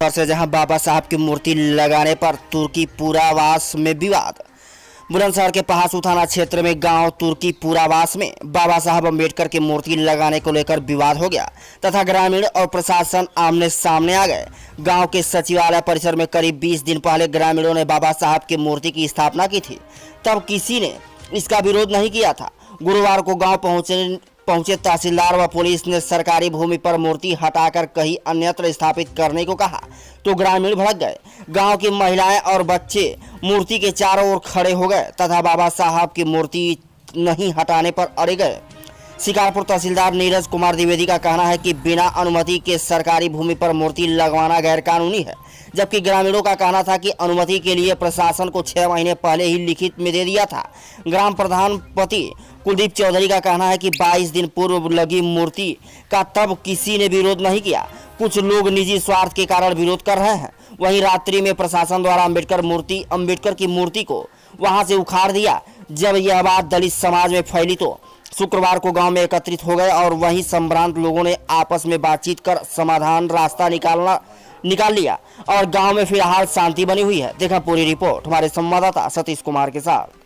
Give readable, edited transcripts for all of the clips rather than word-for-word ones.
से जहां बाबा साहब की मूर्ति लगाने पर तुर्की पुरावास में विवाद। बुलंदशहर के पहासू थाना क्षेत्र में गांव तुर्की पुरावास में बाबा साहब अम्बेडकर की मूर्ति लगाने को लेकर विवाद हो गया तथा ग्रामीण और प्रशासन आमने सामने आ गए। गांव के सचिवालय परिसर में करीब 20 दिन पहले ग्रामीणों ने बाबा साहब की मूर्ति की स्थापना की थी, तब किसी ने इसका विरोध नहीं किया था। गुरुवार को गाँव पहुंचे तहसीलदार व पुलिस ने सरकारी भूमि पर मूर्ति हटाकर कहीं अन्यत्र स्थापित करने को कहा तो ग्रामीण भड़क गए। गांव की महिलाएं और बच्चे मूर्ति के चारों ओर खड़े हो गए तथा बाबा साहब की मूर्ति नहीं हटाने पर अड़े गए। शिकारपुर तहसीलदार नीरज कुमार द्विवेदी का कहना है कि बिना अनुमति के सरकारी भूमि पर मूर्ति लगवाना गैरकानूनी है, जबकि ग्रामीणों का कहना था कि अनुमति के लिए प्रशासन को 6 महीने पहले ही लिखित में दे दिया था। ग्राम प्रधान पति कुलदीप चौधरी का कहना है कि 22 दिन पूर्व लगी मूर्ति का तब किसी ने विरोध नहीं किया, कुछ लोग निजी स्वार्थ के कारण विरोध कर रहे हैं। वहीं रात्रि में प्रशासन द्वारा अम्बेडकर की मूर्ति को वहां से उखाड़ दिया। जब यह बात दलित समाज में फैली तो शुक्रवार को गांव में एकत्रित हो गए और वहीं संभ्रांत लोगों ने आपस में बातचीत कर समाधान रास्ता निकाल लिया और गांव में फिलहाल शांति बनी हुई है। देखा पूरी रिपोर्ट हमारे संवाददाता सतीश कुमार के साथ।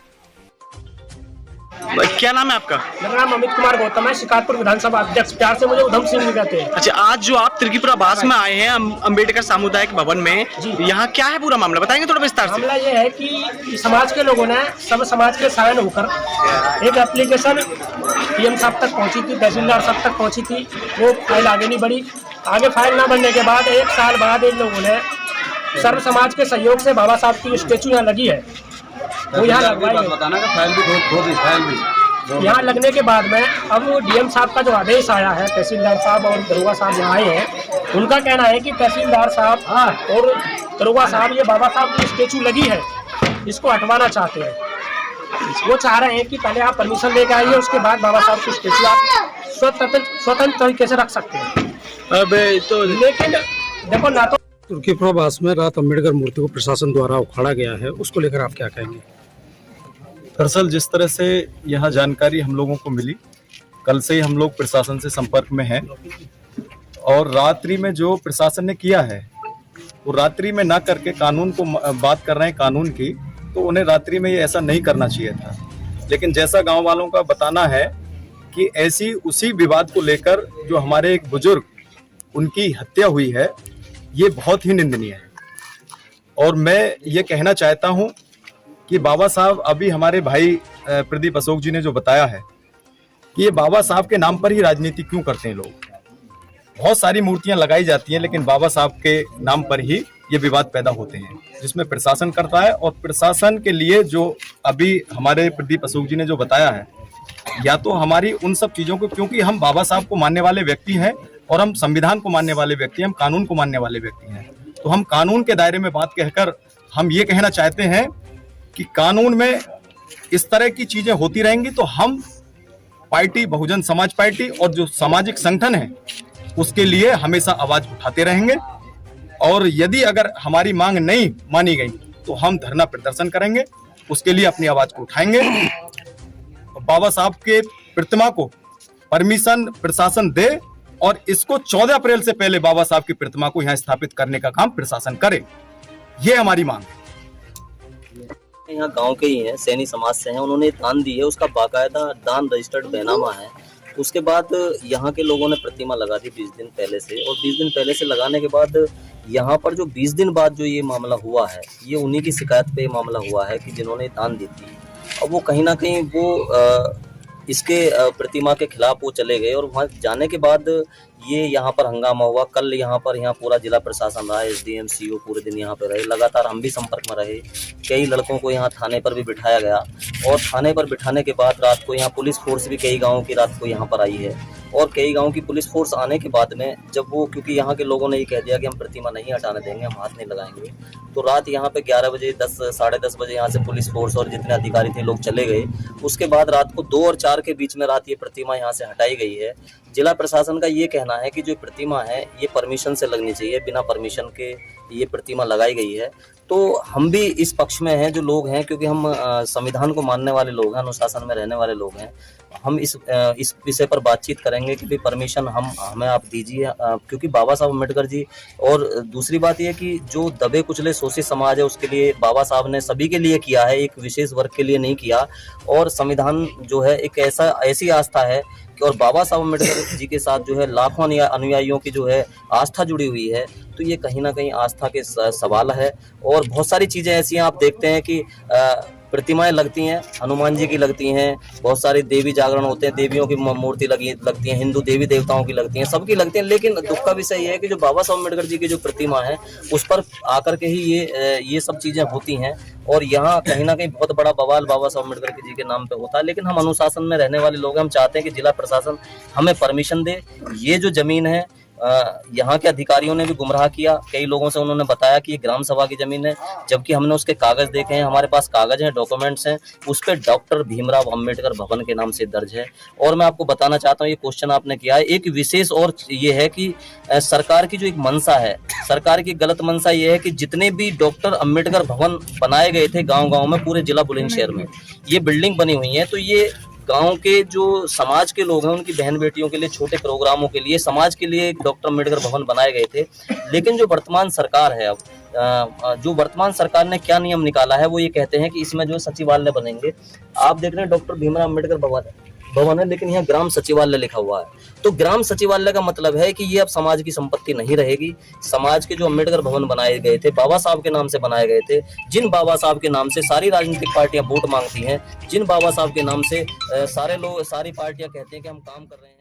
क्या नाम है आपका? मेरा नाम अमित कुमार गौतम है, शिकारपुर विधानसभा अध्यक्ष। प्यार से मुझे उधम सिंह भी कहते हैं। अच्छा, आज जो आप त्रिपुरावास में आए हैं अम्बेडकर सामुदायिक भवन में, यहाँ क्या है पूरा मामला, बताएंगे थोड़ा विस्तार से? मामला ये है कि समाज के लोगों ने सब समाज के साइन होकर एक एप्लीकेशन पीएम साहब तक पहुंची थी, तहसीलदार साहब तक पहुंची थी। वो फाइल आगे नहीं बढ़ी। आगे फाइल ना बढ़ने के बाद 1 साल बाद इन लोगों ने सर्व समाज के सहयोग से बाबा साहब की स्टेचू यहाँ लगी है, वो यहाँ लगवाई यहाँ लगने के बाद में अब डीएम साहब का जो आदेश आया है, तहसीलदार साहब और दरोगा साहब यहाँ आए हैं, उनका कहना है कि तहसीलदार साहब और दरोगा साहब ये बाबा साहब की स्टेचू लगी है, इसको हटवाना चाहते हैं। वो चाह रहे हैं कि पहले आप परमिशन लेकर आइए, उसके बाद बाबा साहब की स्टेचू आप स्वतंत्र तरीके से रख सकते हैं। अब तो लेकिन देखो ना, तो तुर्की पुरावास में रात अम्बेडकर मूर्ति को प्रशासन द्वारा उखाड़ा गया है, उसको लेकर आप क्या कहेंगे? दरअसल जिस तरह से यहाँ जानकारी हम लोगों को मिली, कल से ही हम लोग प्रशासन से संपर्क में हैं और रात्रि में जो प्रशासन ने किया है वो रात्रि में ना करके कानून को बात कर रहे हैं कानून की, तो उन्हें रात्रि में ये ऐसा नहीं करना चाहिए था। लेकिन जैसा गांव वालों का बताना है कि ऐसी उसी विवाद को लेकर जो हमारे एक बुजुर्ग उनकी हत्या हुई है, ये बहुत ही निंदनीय है। और मैं ये कहना चाहता हूँ कि बाबा साहब, अभी हमारे भाई प्रदीप अशोक जी ने जो बताया है कि ये बाबा साहब के नाम पर ही राजनीति क्यों करते हैं लोग। बहुत सारी मूर्तियां लगाई जाती हैं लेकिन बाबा साहब के नाम पर ही ये विवाद पैदा होते हैं, जिसमें प्रशासन करता है। और प्रशासन के लिए जो अभी हमारे प्रदीप अशोक जी ने जो बताया है, या तो हमारी उन सब चीज़ों को, क्योंकि हम बाबा साहब को मानने वाले व्यक्ति हैं और हम संविधान को मानने वाले व्यक्ति हैं, हम कानून को मानने वाले व्यक्ति हैं, तो हम कानून के दायरे में बात कहकर हम ये कहना चाहते हैं कि कानून में इस तरह की चीजें होती रहेंगी तो हम पार्टी बहुजन समाज पार्टी और जो सामाजिक संगठन है उसके लिए हमेशा आवाज उठाते रहेंगे। और यदि अगर हमारी मांग नहीं मानी गई तो हम धरना प्रदर्शन करेंगे, उसके लिए अपनी आवाज को उठाएंगे। बाबा साहब के प्रतिमा को परमिशन प्रशासन दे और इसको 14 अप्रैल से पहले बाबा साहब की प्रतिमा को यहाँ स्थापित करने का काम प्रशासन करे, ये हमारी मांग है। यहाँ गांव के ही हैं, सैनी समाज से हैं, उन्होंने दान दी है, उसका बाकायदा दान रजिस्टर्ड बैनामा है। उसके बाद यहाँ के लोगों ने प्रतिमा लगा दी 20 दिन पहले से, और 20 दिन पहले से लगाने के बाद यहाँ पर जो 20 दिन बाद जो ये मामला हुआ है, ये उन्हीं की शिकायत पे मामला हुआ है कि जिन्होंने दान दी थी, और वो कहीं ना कहीं वो इसके प्रतिमा के खिलाफ वो चले गए और वहाँ जाने के बाद ये यहाँ पर हंगामा हुआ। कल यहाँ पूरा जिला प्रशासन रहा, एसडीएम सीओ पूरे दिन यहाँ पे रहे, लगातार हम भी संपर्क में रहे। कई लड़कों को यहाँ थाने पर भी बिठाया गया और थाने पर बिठाने के बाद रात को यहाँ पुलिस फोर्स भी कई गाँवों की रात को यहाँ पर आई है। और कई गाँव की पुलिस फोर्स आने के बाद में जब वो, क्योंकि यहाँ के लोगों ने ये कह दिया कि हम प्रतिमा नहीं हटाने देंगे, हम हाथ नहीं लगाएंगे, तो रात यहाँ पे 11 बजे 10 साढ़े 10 बजे यहाँ से पुलिस फोर्स और जितने अधिकारी थे लोग चले गए। उसके बाद रात को 2 और 4 के बीच में रात ये प्रतिमा यहाँ से हटाई गई है। जिला प्रशासन का ये कहना है कि जो प्रतिमा है ये परमिशन से लगनी चाहिए, बिना परमिशन के ये प्रतिमा लगाई गई है। तो हम भी इस पक्ष में हैं जो लोग हैं, क्योंकि हम संविधान को मानने वाले लोग हैं, अनुशासन में रहने वाले लोग हैं, हम इस विषय पर बातचीत करेंगे कि भाई परमिशन हमें आप दीजिए, क्योंकि बाबा साहब अम्बेडकर जी, और दूसरी बात यह कि जो दबे कुचले शोषित समाज है उसके लिए बाबा साहब ने सभी के लिए किया है, एक विशेष वर्ग के लिए नहीं किया। और संविधान जो है एक ऐसी आस्था है और बाबा साहब अम्बेडकर जी के साथ जो है लाखों अनुयायियों की जो है आस्था जुड़ी हुई है, तो ये कहीं ना कहीं आस्था के सवाल है। और बहुत सारी चीज़ें ऐसी हैं, आप देखते हैं कि प्रतिमाएं लगती हैं, हनुमान जी की लगती हैं, बहुत सारे देवी जागरण होते हैं, देवियों की मूर्ति लगती हैं, हिंदू देवी देवताओं की लगती हैं, सबकी लगती हैं। लेकिन दुख का विषय ये है कि जो बाबा साहब अम्बेडकर जी की जो प्रतिमा है उस पर आकर के ही ये सब चीज़ें होती हैं। और यहाँ कहीं ना कहीं बहुत बड़ा बवाल बाबा साहब अम्बेडकर जी के नाम पे होता है। लेकिन हम अनुशासन में रहने वाले लोग हैं, हम चाहते हैं कि जिला प्रशासन हमें परमिशन दे। ये जो जमीन है, यहाँ के अधिकारियों ने भी गुमराह किया, कई लोगों से उन्होंने बताया कि ये ग्राम सभा की जमीन है, जबकि हमने उसके कागज देखे हैं, हमारे पास कागज हैं, डॉक्यूमेंट्स हैं, उस पर डॉक्टर भीमराव अंबेडकर भवन के नाम से दर्ज है। और मैं आपको बताना चाहता हूँ, ये क्वेश्चन आपने किया है, एक विशेष और ये है कि सरकार की जो एक मंशा है, सरकार की गलत मंशा ये है कि जितने भी डॉक्टर अंबेडकर भवन बनाए गए थे गाँव-गाँव में, पूरे जिला बुलंदशहर में ये बिल्डिंग बनी हुई है, तो ये गांव के जो समाज के लोग हैं उनकी बहन बेटियों के लिए, छोटे प्रोग्रामों के लिए, समाज के लिए डॉक्टर अम्बेडकर भवन बनाए गए थे। लेकिन जो वर्तमान सरकार है, अब जो वर्तमान सरकार ने क्या नियम निकाला है, वो ये कहते हैं कि इसमें जो सचिवालय बनेंगे। आप देख रहे हैं डॉक्टर भीमराव अम्बेडकर भवन है, लेकिन यहाँ ग्राम सचिवालय लिखा हुआ है। तो ग्राम सचिवालय का मतलब है कि ये अब समाज की संपत्ति नहीं रहेगी। समाज के जो अम्बेडकर भवन बनाए गए थे, बाबा साहब के नाम से बनाए गए थे, जिन बाबा साहब के नाम से सारी राजनीतिक पार्टियां वोट मांगती हैं, जिन बाबा साहब के नाम से सारे लोग, सारी पार्टियां कहते हैं कि हम काम कर रहे हैं।